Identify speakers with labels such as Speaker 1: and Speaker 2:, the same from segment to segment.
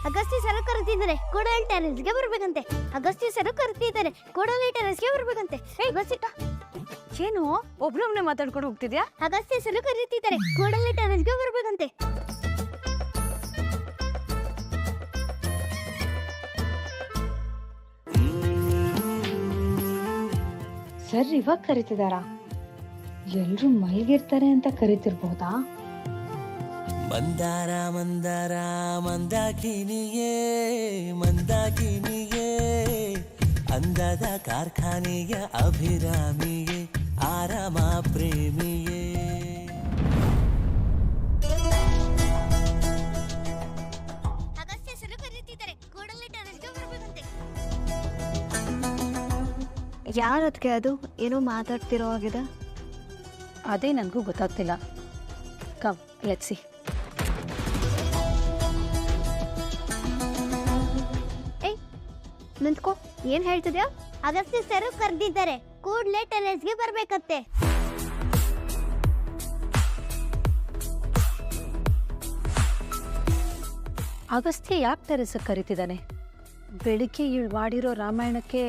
Speaker 1: Agastya sir ಕರೆದಿದ್ದಾರೆ ಕೂಡಲೇ ಟೆರೆಸ್ಗೆ ಬರ್ಬೇಕಂತೆ. Agastya sir ಕರೆದಿದ್ದಾರೆ ಕೂಡಲೇ ಟೆರೆಸ್ಗೆ ಬರ್ಬೇಕಂತೆ.
Speaker 2: ಏನು ಒಬ್ರೊಬ್ನೇ ಮಾತಾಡ್ಕೊಂಡು ಹೋಗ್ತಿದ್ಯಾ?
Speaker 1: ಅಗಸ್ತ್ಯ ಸರ್ ಕರೀತಿದ್ದಾರೆ ಕೂಡಲೇ ಟೆರೆಸ್ಗೆ ಬರ್ಬೇಕಂತೆ.
Speaker 2: ಸರ್ ಇವಾಗ ಕರಿತಿದಾರಾ? ಎಲ್ರು ಮೈಗಿರ್ತಾರೆ ಅಂತ ಕರಿತಿರ್ಬಹುದಾ?
Speaker 3: ಮಂದಾರ ಮಂದಾರ ಮಂದಾಕಿನಿಯೇ ಮಂದಾಕಿನಿಯೇ ಅಂದದ ಕಾರ್ಖಾನೆಯ ಅಭಿರಾಮಿಯೇ ಆರಾಮ ಪ್ರೇಮಿಯೇ.
Speaker 1: ಅಗಸ್ತ್ಯ ಸರ್ ಕರೀತಿದ್ದಾರೆ ಕೂಡಲೇ ಟೆರೆಸ್ಗೆ ಬರ್ಬೇಕಂತೆ.
Speaker 4: ಯಾರದ್ಕೆ ಅದು ಏನೋ ಮಾತಾಡ್ತಿರೋ ಆಗಿದೆ?
Speaker 2: ಅದೇ ನನಗೂ ಗೊತ್ತಾಗ್ತಿಲ್ಲ. Come let's see.
Speaker 4: ಏಯ್ ನಿಂತ್ಕೋ, ಏನ್ ಹೇಳ್ತಿದ್ಯಾ?
Speaker 1: ಅಗಸ್ತ್ಯ ಸರ್ ಕರೆದಿದ್ದಾರೆ ಕೂಡಲೇ ಟೆರೆಸ್ಗೆ ಬರ್ಬೇಕಂತೆ.
Speaker 2: ಅಗಸ್ತ್ಯ ಯಾಕೆ ಟೆರೆಸ್ ಕರಿತಿದ್ದಾನೆ? ಬೆಳಿಗ್ಗೆ ಇವಳು ಮಾಡಿರೋ ರಾಮಾಯಣಕ್ಕೆ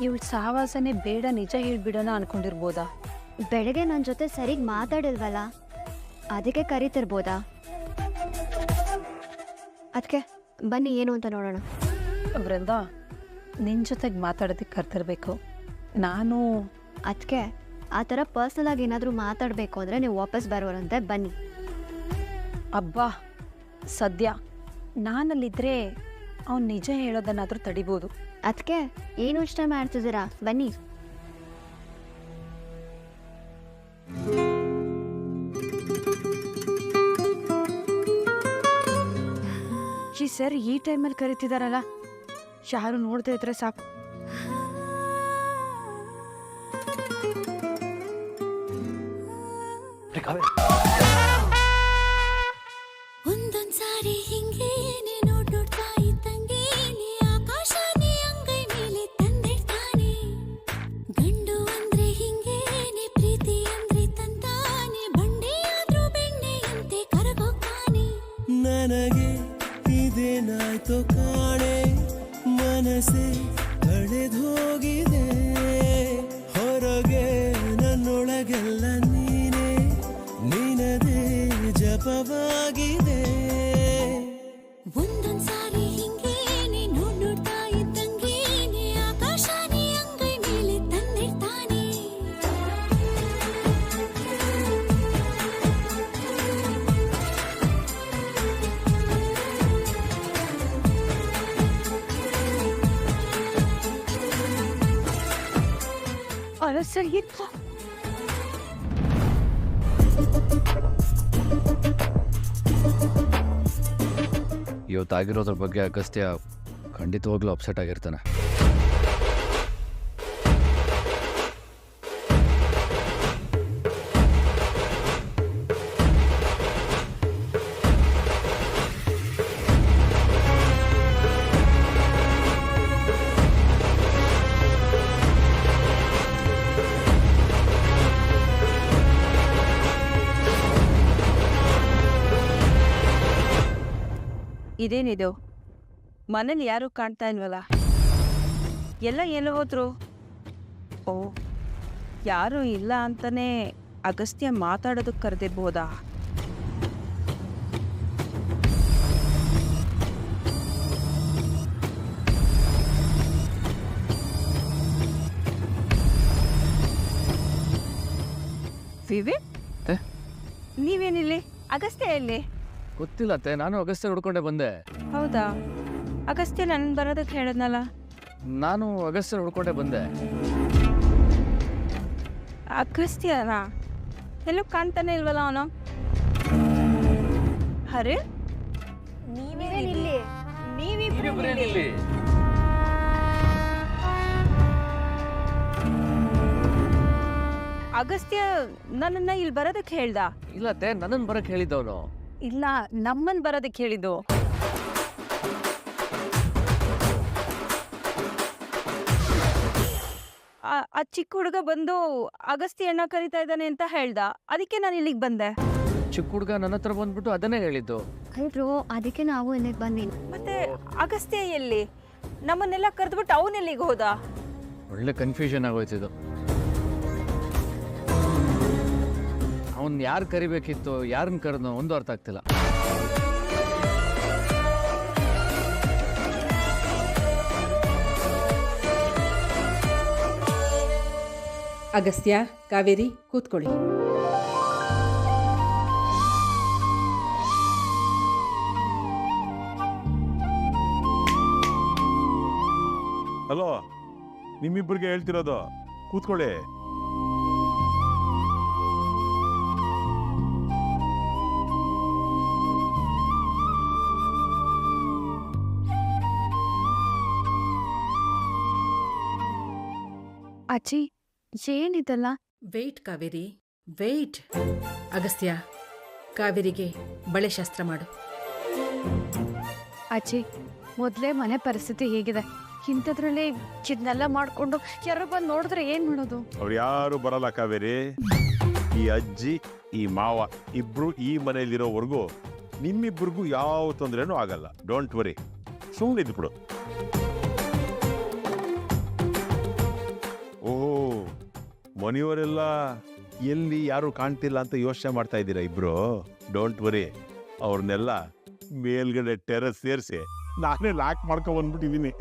Speaker 2: ಇವಳು ಸಹವಾಸನೆ ಬೇಡ, ನಿಜ ಹೇಳ್ಬಿಡೋಣ ಅನ್ಕೊಂಡಿರ್ಬೋದಾ?
Speaker 4: ಬೆಳಗ್ಗೆ ನನ್ನ ಜೊತೆ ಸರಿಗ್ ಮಾತಾಡಿಲ್ವಲ್ಲ, ಅದಕ್ಕೆ ಕರಿತಿರ್ಬೋದಾ? ಅದಕ್ಕೆ ಬನ್ನಿ ಏನು ಅಂತ ನೋಡೋಣ.
Speaker 2: ವೃಂದ, ನಿನ್ನ ಜೊತೆಗೆ ಮಾತಾಡೋದಕ್ಕೆ ಕರ್ತಿರ್ಬೇಕು. ನಾನು
Speaker 4: ಅದಕ್ಕೆ ಆ ಥರ ಪರ್ಸ್ನಲ್ ಆಗಿ ಏನಾದರೂ ಮಾತಾಡಬೇಕು ಅಂದರೆ ನೀವು ವಾಪಸ್ ಬರೋರಂತೆ. ಬನ್ನಿ.
Speaker 2: ಅಬ್ಬಾ, ಸದ್ಯ ನಾನಲ್ಲಿದ್ದರೆ ಅವ್ನು ನಿಜ ಹೇಳೋದನ್ನಾದರೂ ತಡಿಬೋದು.
Speaker 4: ಅದಕ್ಕೆ ಏನು ಇಷ್ಟ ಮಾಡ್ತಿದ್ದೀರಾ? ಬನ್ನಿ.
Speaker 5: ಈ ಸರ್ ಈ ಟೈಮಲ್ಲಿ ಕರಿತಿದಾರಲ್ಲ, ಯಾರು ನೋಡ್ತಾ ಇದ್ರೆ ಸಾಕು.
Speaker 6: ಒಂದೊಂದ್ಸಾರಿ ಹಿಂಗೇನೆ ನೋಡ್ತಾ ಇದ್ದಂಗೇನೆ ಆಕಾಶನೇ ಅಂಗೈ ಮೇಲೆ ತಂದಿಡ್ತಾನೆ. ಗಂಡು ಅಂದ್ರೆ ಹಿಂಗೇನೆ, ಪ್ರೀತಿ ಅಂದ್ರೆ ತಂತಾನೆ, ಬಂಡೆಯಾದ್ರೂ ಬೆಣ್ಣೆಯಂತೆ ಕರಗೋಗ್ತಾನೆ.
Speaker 3: ನನಗೆ ಇದೇನಾಯ್ತು ಕಾಣೆ, ಮನಸ್ಸೇ ಕಳೆದೋಗಿದೆ. ಹೊರಗೆ ನನ್ನೊಳಗೆಲ್ಲ ನೀನೇ, ನಿನದೇ ಜಪವಾಗಿದೆ.
Speaker 6: ಒಂದೊಂದ್ಸಾರಿ ಹಿಂಗೇನೆ ನೋಡ್ತಾ ಇದ್ದಂಗೇನೆ ಆಕಾಶನೇ ಅಂಗೈ ಮೇಲೆ ತಂದಿಡ್ತಾನೆ.
Speaker 5: ಅಲ್ಲ ಸರ್, ಏನು
Speaker 7: ಇವತ್ತಾಗಿರೋದ್ರ ಬಗ್ಗೆ ಅಗಸ್ತ್ಯ ಖಂಡಿತವಾಗ್ಲೂ ಅಪ್ಸೆಟ್ ಆಗಿರ್ತಾನೆ.
Speaker 5: ಇದೇನಿದು? ಮನೇಲಿ ಯಾರು ಕಾಣ್ತಾ ಇಲ್ವಲ್ಲ, ಎಲ್ಲ ಎಲ್ಲೋ ಹೋದ್ರು? ಓ, ಯಾರೂ ಇಲ್ಲ ಅಂತಾನೆ ಅಗಸ್ತ್ಯ ಮಾತಾಡೋದಕ್ಕೆ ಕರೆದಿರ್ಬೋದಾ? ವಿವೇಕ್, ನೀವೇನಿಲ್ಲಿ? ಅಗಸ್ತ್ಯ ಎಲ್ಲಿ?
Speaker 7: ಗೊತ್ತಿಲ್ಲ ಅತ್ತೆ, ನಾನು ಅಗಸ್ತ್ಯ ಹುಡ್ಕೊಂಡೆ ಬಂದೆ.
Speaker 5: ಹೌದಾ? ಅಗಸ್ತ್ಯ ನನ್ನ ಬರೋದಕ್ಕೆ ಹೇಳಿದ್ನಲ್ಲ.
Speaker 7: ನಾನು ಅಗಸ್ತ್ಯ ಹುಡ್ಕೊಂಡೆ ಬಂದೆ.
Speaker 5: ಅಗಸ್ತ್ಯನಾ? ಎಲ್ಲೂ ಕಾಣ್ತಾನೆ ಇಲ್ವಲ್ಲ ಅವನು. ಅರೆ, ನೀವಿಬ್ರು ಅಗಸ್ತ್ಯ ನನ್ನನ್ನ ಇಲ್ಲಿ ಬರೋದಕ್ಕೆ ಹೇಳ್ದ?
Speaker 7: ಇಲ್ಲ ಅತ್ತೆ, ನನ್ನನ್ನು ಬರಕ್ ಹೇಳಿದ್ದವನು.
Speaker 5: ಇಲ್ಲ, ನಮ್ಮನ್ ಬರೋದಕ್ಕೆ ಹೇಳಿದ್ದು. ಆ ಚಿಕ್ಕ ಹುಡುಗ ಬಂದು ಅಗಸ್ತ್ಯ ಅಣ್ಣ ಕರಿತಾ ಇದ್ದಾನೆ ಅಂತ ಹೇಳ್ದ, ಅದಕ್ಕೆ ನಾನು ಇಲ್ಲಿಗೆ ಬಂದೆ.
Speaker 7: ಚಿಕ್ಕ ಹುಡುಗ ನನ್ನ ಹತ್ರ ಬಂದ್ಬಿಟ್ಟು ಅದನ್ನೇ ಹೇಳಿದ್ದು.
Speaker 4: ಆಯ್ತು, ಅದಕ್ಕೆ ನಾವು ಇಲ್ಲಿಗೆ ಬಂದ್ವಿ.
Speaker 8: ಮತ್ತೆ ಅಗಸ್ತ್ಯ ಎಲ್ಲಿ? ನಮ್ಮನ್ನೆಲ್ಲ ಕರೆದ್ಬಿಟ್ಟು ಅವನೆಲ್ಲಿಗೆ ಹೋದ?
Speaker 7: ಒಳ್ಳೆ ಕನ್ಫ್ಯೂಷನ್ ಆಗೋಯ್ತಿದ್ದು. ಅವನ್ ಯಾರು ಕರಿಬೇಕಿತ್ತು, ಯಾರನ್ನ ಕರೆದ್ನೋ ಒಂದು ಅರ್ಥ ಆಗ್ತಿಲ್ಲ.
Speaker 9: ಅಗಸ್ತ್ಯ, ಕಾವೇರಿ, ಕೂತ್ಕೊಳ್ಳಿ.
Speaker 10: ಹಲೋ, ನಿಮ್ಮಿಬ್ಬರಿಗೆ ಹೇಳ್ತಿರೋದು, ಕೂತ್ಕೊಳ್ಳಿ.
Speaker 5: ಅಜ್ಜಿ, ಏನಿದಲ್ಲ?
Speaker 9: Wait Kaveri, wait. ಅಗಸ್ತ್ಯ, ಕಾವೇರಿಗೆ ಬಳೆ ಶಾಸ್ತ್ರ ಮಾಡು.
Speaker 5: ಅಜ್ಜಿ, ಮೊದಲೇ ಮನೆ ಪರಿಸ್ಥಿತಿ ಹೇಗಿದೆ, ಇಂಥದ್ರಲ್ಲಿ ಇದನ್ನೆಲ್ಲ ಮಾಡಿಕೊಂಡು ಯಾರೋ ಬಂದು ನೋಡಿದ್ರೆ ಏನು ಮಾಡೋದು?
Speaker 10: ಅವ್ರು ಯಾರು ಬರಲ್ಲ ಕಾವೇರಿ. ಈ ಅಜ್ಜಿ, ಈ ಮಾವ ಇಬ್ರು ಈ ಮನೆಯಲ್ಲಿರೋವರೆಗೂ ನಿಮ್ಮಿಬ್ಬರಿಗೂ ಯಾವ ತೊಂದರೆನೂ ಆಗಲ್ಲ. ಡೋಂಟ್ ವರಿ, ಸುಮ್ಮನೆ ಇದ್ಬಿಡು. ಓಹ್, ಮನೆಯವರೆಲ್ಲ ಎಲ್ಲಿ ಯಾರು ಕಾಣ್ತಿಲ್ಲ ಅಂತ ಯೋಚನೆ ಮಾಡ್ತಾ ಇದ್ದೀರಾ ಇಬ್ರು? ಡೋಂಟ್ ವರಿ, ಅವ್ರನ್ನೆಲ್ಲ ಮೇಲ್ಗಡೆ ಟೆರಸ್ ಸೇರಿಸಿ ನಾನೇ ಲಾಕ್ ಮಾಡ್ಕೊಂಡ್ ಬಂದ್ಬಿಟ್ಟಿದ್ದೀನಿ.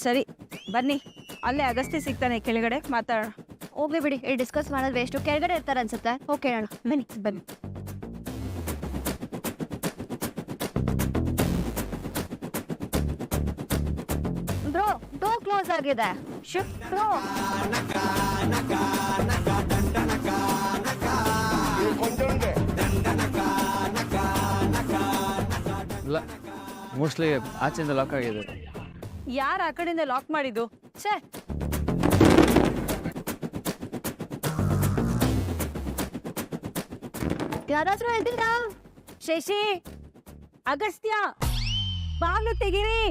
Speaker 8: ಸರಿ, ಬನ್ನಿ. ಅಲ್ಲೇ ಅಗಸ್ತ್ಯ ಸಿಗ್ತಾನೆ ಕೆಳಗಡೆ, ಮಾತಾಡೋಣ.
Speaker 4: ಹೋಗ್ಲಿ ಬಿಡಿ, ಡಿಸ್ಕಸ್ ಮಾಡೋದು ವೇಸ್ಟು. ಕೆಳಗಡೆ ಇರ್ತಾರೆ ಅನ್ಸುತ್ತೆ. ಓಕೆ ಅಣ್ಣ,
Speaker 8: ಬನ್ನಿ ಬನ್ನಿ.
Speaker 4: ಬ್ರೋ, ಡೋರ್ ಕ್ಲೋಸ್ ಆಗಿದೆ. ಬ್ರೋ,
Speaker 7: ಇಲ್ಲ, ಮೋಸ್ಟ್ಲಿ ಆಚೆಯಿಂದ ಲಾಕ್ ಆಗಿದೆ.
Speaker 8: ಯಾರು ಆ ಕಡೆಯಿಂದ ಲಾಕ್ ಮಾಡಿದ್ದು? ಛೇ,
Speaker 4: ಯಾರಾದ್ರೂ ಹೇಳ್ತಿಲ್ಲ.
Speaker 8: ಶಶಿ, ಅಗಸ್ತ್ಯ, ಬಾಗ್ಲು ತೆಗೀರಿ.